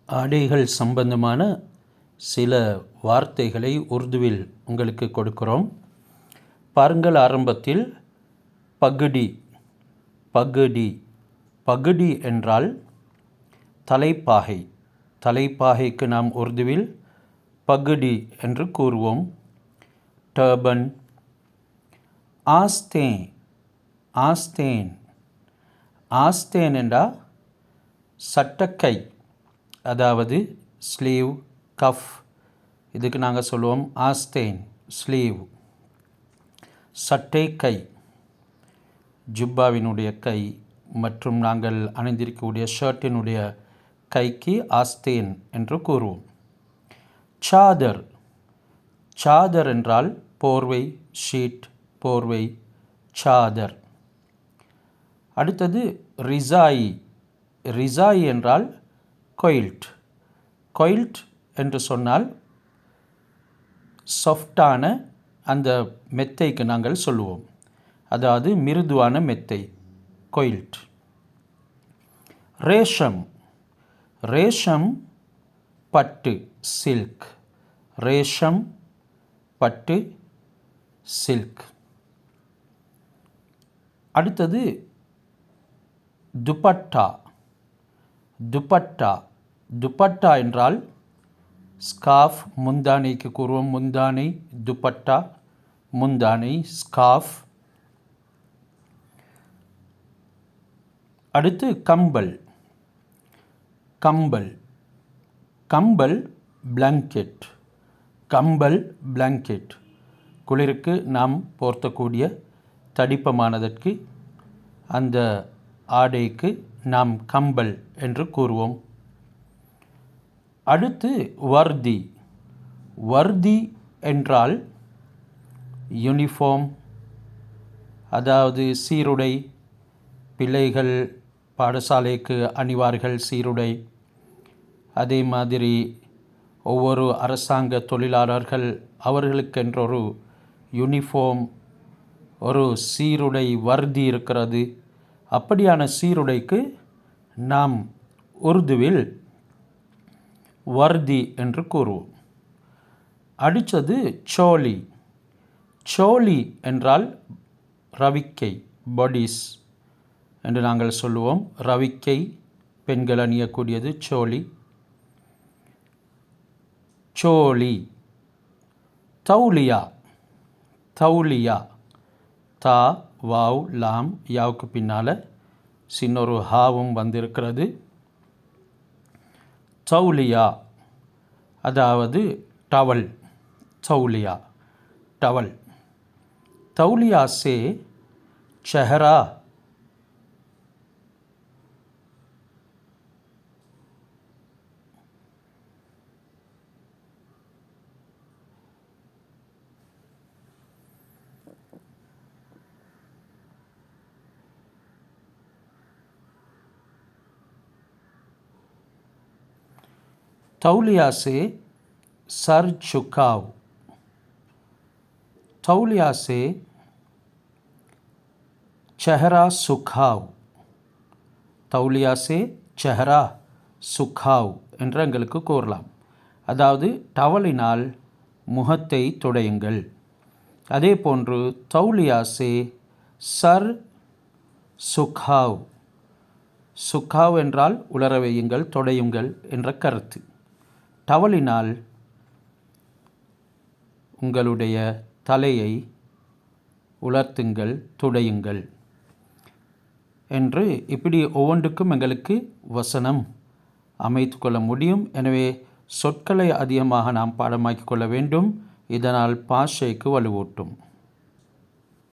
ஆடைகள் சம்பந்தமான சில வார்த்தைகளை உருதுவில் உங்களுக்கு கொடுக்கிறோம். பாருங்கள், ஆரம்பத்தில் பகுடி. பகுடி பகுடி என்றால் தலைப்பாகை. தலைப்பாகைக்கு நாம் உருதுவில் பகுடி என்று கூறுவோம். டர்பன். ஆஸ்தேன். ஆஸ்தேன். ஆஸ்தேன் என்றால் சட்டக்கை, அதாவது ஸ்லீவ், கஃப். இதுக்கு நாங்கள் சொல்லுவோம் ஆஸ்தேன், ஸ்லீவ். சட்டை கை, ஜுப்பாவினுடைய கை மற்றும் நாங்கள் அணிந்திருக்கக்கூடிய ஷர்ட்டினுடைய கைக்கு ஆஸ்தேன் என்று கூறுவோம். சாதர். சாதர் என்றால் போர்வை, ஷீட், போர்வை, சாதர். அடுத்தது ரிசாயி. ரிசாயி என்றால் கொயில்ட். கொயில்ட் என்று சொன்னால் சாஃப்டான அந்த மெத்தைக்கு நாங்கள் சொல்லுவோம், அதாவது மிருதுவான மெத்தை, கொயில்ட். ரேஷம். ரேஷம் பட்டு, சில்க். ரேஷம் பட்டு, சில்க். அடுத்தது துப்பட்டா. துப்பட்டா. துப்பட்டா என்றால் ஸ்கார்ஃப், முந்தானைக்கு கூறுவோம். முந்தானை, துப்பட்டா, முந்தானை, ஸ்கார்ஃப். அடுத்து compel. Compel. Compel blanket. Compel blanket. குளிருக்கு நாம் போர்த்தக்கூடிய தடிப்பமானதற்கு அந்த ஆடைக்கு நாம் கம்பல் என்று கூறுவோம். அடுத்து வர்தி. வர்தி என்றால் யூனிஃபார்ம், அதாவது சீருடை. பிள்ளைகள் பாடசாலைக்கு அணிவார்கள் சீருடை. அதே மாதிரி ஒவ்வொரு அரசாங்க தொழிலாளர்கள் அவர்களுக்கென்றொரு யூனிஃபார்ம், ஒரு சீருடை, வர்தி இருக்கிறது. அப்படியான சீருடைக்கு நாம் உருதுவில் வர்தி என்று கூறுவோம். அடுத்தது சோலி. சோலி என்றால் ரவிக்கை, பாடிஸ் என்று நாங்கள் சொல்லுவோம். ரவிக்கை பெண்கள் அணியக்கூடியது சோலி. சோலி. தௌலியா. தௌலியா. தா, வாவ், லாம், யாவுக்கு பின்னால் சின்னொரு ஹாவும் வந்திருக்கிறது. தௌலியா அதாவது டவல். தௌலியா, டவல். तौलिया से चेहरा तौलिया से सर झुकाव. तौलिया से चेहरा सुखाव. तौलिया से चेहरा சுக்காவ் என்று எங்களுக்கு கூறலாம். அதாவது டவலினால் முகத்தை துடையுங்கள். அதே போன்று தௌலியாசே சர் சுக்காவ். சுக்காவ் என்றால் உலர வையுங்கள், துடையுங்கள் என்ற கருத்து. டவலினால் உங்களுடைய தலையை உலர்த்துங்கள், துடையுங்கள் என்று இப்படி ஒவ்வொன்றுக்கும் எங்களுக்கு வசனம் அமைத்து கொள்ள முடியும். எனவே சொற்களை அதிகமாக நாம் பாடமாக்கிக் கொள்ள வேண்டும். இதனால் பாஷைக்கு வலுவூட்டும்.